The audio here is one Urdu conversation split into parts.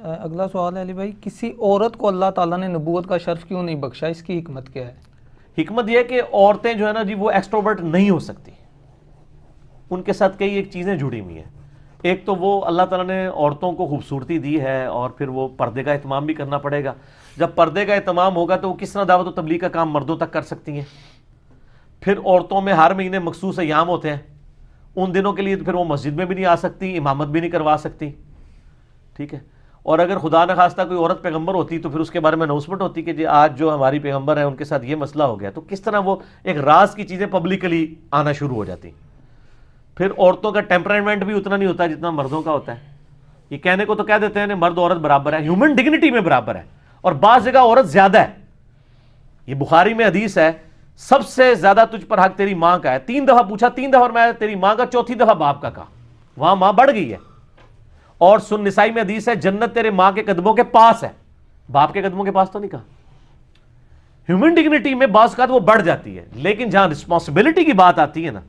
اگلا سوال ہے علی بھائی، کسی عورت کو اللہ تعالیٰ نے نبوت کا شرف کیوں نہیں بخشا؟ اس کی حکمت کیا ہے؟ حکمت یہ ہے کہ عورتیں جو ہے نا جی وہ ایکسٹروورٹ نہیں ہو سکتی، ان کے ساتھ کئی ایک چیزیں جڑی ہوئی ہیں. ایک تو وہ اللہ تعالیٰ نے عورتوں کو خوبصورتی دی ہے، اور پھر وہ پردے کا اہتمام بھی کرنا پڑے گا. جب پردے کا اہتمام ہوگا تو وہ کس طرح دعوت و تبلیغ کا کام مردوں تک کر سکتی ہیں؟ پھر عورتوں میں ہر مہینے مخصوص ایام ہوتے ہیں، ان دنوں کے لیے پھر وہ مسجد میں بھی نہیں آ سکتی، امامت بھی نہیں کروا سکتی. ٹھیک ہے. اور اگر خدا نہ خواستہ کوئی عورت پیغمبر ہوتی تو پھر اس کے بارے میں اناؤنسمنٹ ہوتی کہ جی آج جو ہماری پیغمبر ہیں ان کے ساتھ یہ مسئلہ ہو گیا، تو کس طرح وہ ایک راز کی چیزیں پبلکلی آنا شروع ہو جاتی. پھر عورتوں کا ٹیمپرامنٹ بھی اتنا نہیں ہوتا جتنا مردوں کا ہوتا ہے. یہ کہنے کو تو کہہ دیتے ہیں مرد عورت برابر ہے، ہیومن ڈگنیٹی میں برابر ہے، اور بعض جگہ عورت زیادہ ہے. یہ بخاری میں حدیث ہے، سب سے زیادہ تجھ پر حق تیری ماں کا ہے. 3 دفعہ پوچھا، 3 دفعہ میں تیری ماں کا، 4تھی دفعہ باپ کا کہا. وہاں ماں بڑھ گئی ہے. اور سن نسائی میں حدیث ہے، جنت تیرے ماں کے قدموں کے پاس ہے، باپ کے قدموں کے پاس تو نہیں کہا. ہیومن ڈگنیٹی میں بعض اوقات وہ بڑھ جاتی ہے، لیکن جہاں رسپانسبلٹی کی بات آتی ہے نا،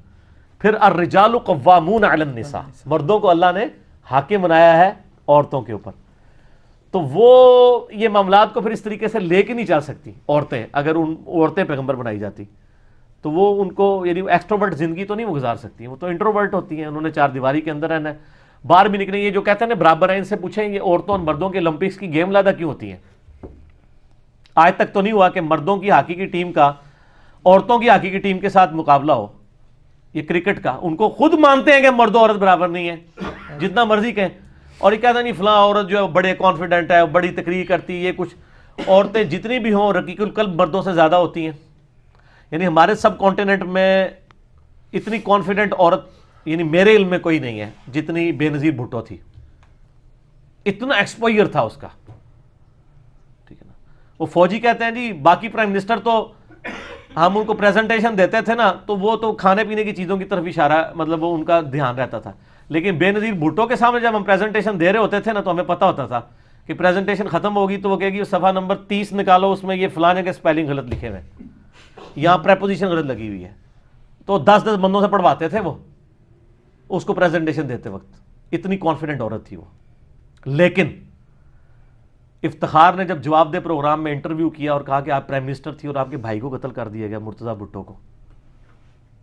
پھر الرجال قوامون علی النساء، مردوں کو اللہ نے حاکم بنایا ہے عورتوں کے اوپر. تو وہ یہ معاملات کو پھر اس طریقے سے لے کے نہیں چل سکتی عورتیں. اگر ان عورتیں پیغمبر بنائی جاتی تو وہ ان کو یعنی ایکسٹروورٹ زندگی تو نہیں وہ گزار سکتی، وہ تو انٹروورٹ ہوتی ہیں. انہوں نے 4 دیواری کے اندر رہنا ہے، باہر بھی نکلیں. یہ جو کہتے ہیں نا برابر ہیں، ان سے پوچھیں یہ عورتوں اور مردوں کے اولمپکس کی گیم لادا کیوں ہوتی ہیں؟ آج تک تو نہیں ہوا کہ مردوں کی ہاکی کی ٹیم کا عورتوں کی ہاکی کی ٹیم کے ساتھ مقابلہ ہو. یہ کرکٹ کا، ان کو خود مانتے ہیں کہ مرد و عورت برابر نہیں ہے، جتنا مرضی کہیں. اور یہ کہتا ہے نہیں فلاں عورت جو ہے بڑے کانفیڈنٹ ہے، بڑی تقریر کرتی ہے. یہ کچھ عورتیں جتنی بھی ہوں رقیق القلب مردوں سے زیادہ ہوتی ہیں. یعنی ہمارے سب کانٹیننٹ میں اتنی کانفیڈنٹ عورت یعنی میرے علم میں کوئی نہیں ہے جتنی بے نظیر بھٹو تھی. اتنا ایکسپوئر تھا اس کا. ٹھیک ہے نا. وہ فوجی کہتے ہیں جی باقی پرائم منسٹر تو ہم ان کو پریزنٹیشن دیتے تھے نا تو وہ تو کھانے پینے کی چیزوں کی طرف اشارہ، مطلب وہ ان کا دھیان رہتا تھا. لیکن بے نظیر بھٹو کے سامنے جب ہم پریزنٹیشن دے رہے ہوتے تھے نا تو ہمیں پتہ ہوتا تھا کہ پریزنٹیشن ختم ہوگی تو وہ کہے گی صفحہ نمبر 30 نکالو، اس میں یہ فلانے کے سپیلنگ غلط لکھے ہوئے ہیں، یہاں پریپوزیشن غلط لگی ہوئی ہے. تو 10 بندوں سے پڑھواتے تھے وہ اس کو پریزنٹیشن دیتے وقت. اتنی کانفیڈنٹ عورت تھی وہ. لیکن افتخار نے جب جواب دے پروگرام میں انٹرویو کیا اور کہا کہ آپ پرائم منسٹر تھی اور آپ کے بھائی کو قتل کر دیا گیا مرتضیٰ بھٹو کو،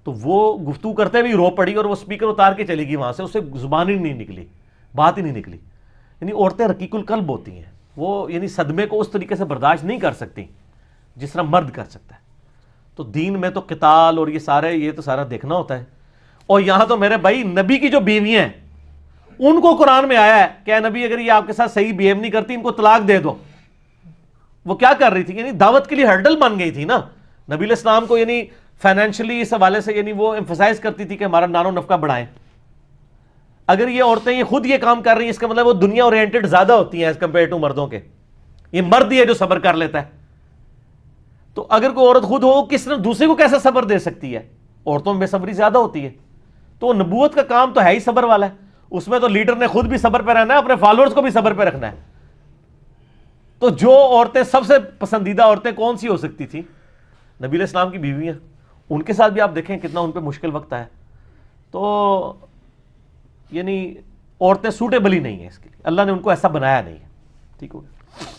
تو وہ گفتگو کرتے ہوئے رو پڑی اور وہ اسپیکر اتار کے چلی گئی وہاں سے. اس سے زبان ہی نہیں نکلی، بات ہی نہیں نکلی. یعنی عورتیں رقیق القلب ہوتی ہیں، وہ یعنی صدمے کو اس طریقے سے برداشت نہیں کر سکتی جس طرح مرد کر سکتا ہے. تو دین میں تو قتال اور یہ تو سارا دیکھنا ہوتا ہے. اور یہاں تو میرے بھائی نبی کی جو بیویاں ہیں ان کو قرآن میں آیا ہے کہ اے نبی اگر یہ آپ کے ساتھ صحیح بیہیو نہیں کرتی ان کو طلاق دے دو. وہ کیا کر رہی تھی؟ یعنی دعوت کے لیے ہرڈل بن گئی تھی نا. نبی علیہ السلام کو یعنی فائنینشلی اس حوالے سے یعنی وہ ایمفسائز کرتی تھی کہ ہمارا نان و نفقہ بڑھائیں. اگر یہ عورتیں یہ خود یہ کام کر رہی ہیں اس کا مطلب وہ دنیا اورینٹڈ زیادہ ہوتی ہیں ایز کمپیئر ٹو مردوں کے. یہ مرد ہی ہے جو صبر کر لیتا ہے. تو اگر کوئی عورت خود ہو کس طرح دوسرے کو کیسا صبر دے سکتی ہے؟ عورتوں میں بے صبری زیادہ ہوتی ہے. تو نبوت کا کام تو ہے ہی صبر والا ہے. اس میں تو لیڈر نے خود بھی صبر پہ رہنا ہے، اپنے فالوورز کو بھی صبر پہ رکھنا ہے. تو جو عورتیں سب سے پسندیدہ عورتیں کون سی ہو سکتی تھی؟ نبی علیہ السلام کی بیویاں. ان کے ساتھ بھی آپ دیکھیں کتنا ان پہ مشکل وقت آیا. تو یعنی عورتیں سوٹیبل ہی نہیں ہیں اس کے لیے، اللہ نے ان کو ایسا بنایا نہیں ہے. ٹھیک ہو گیا.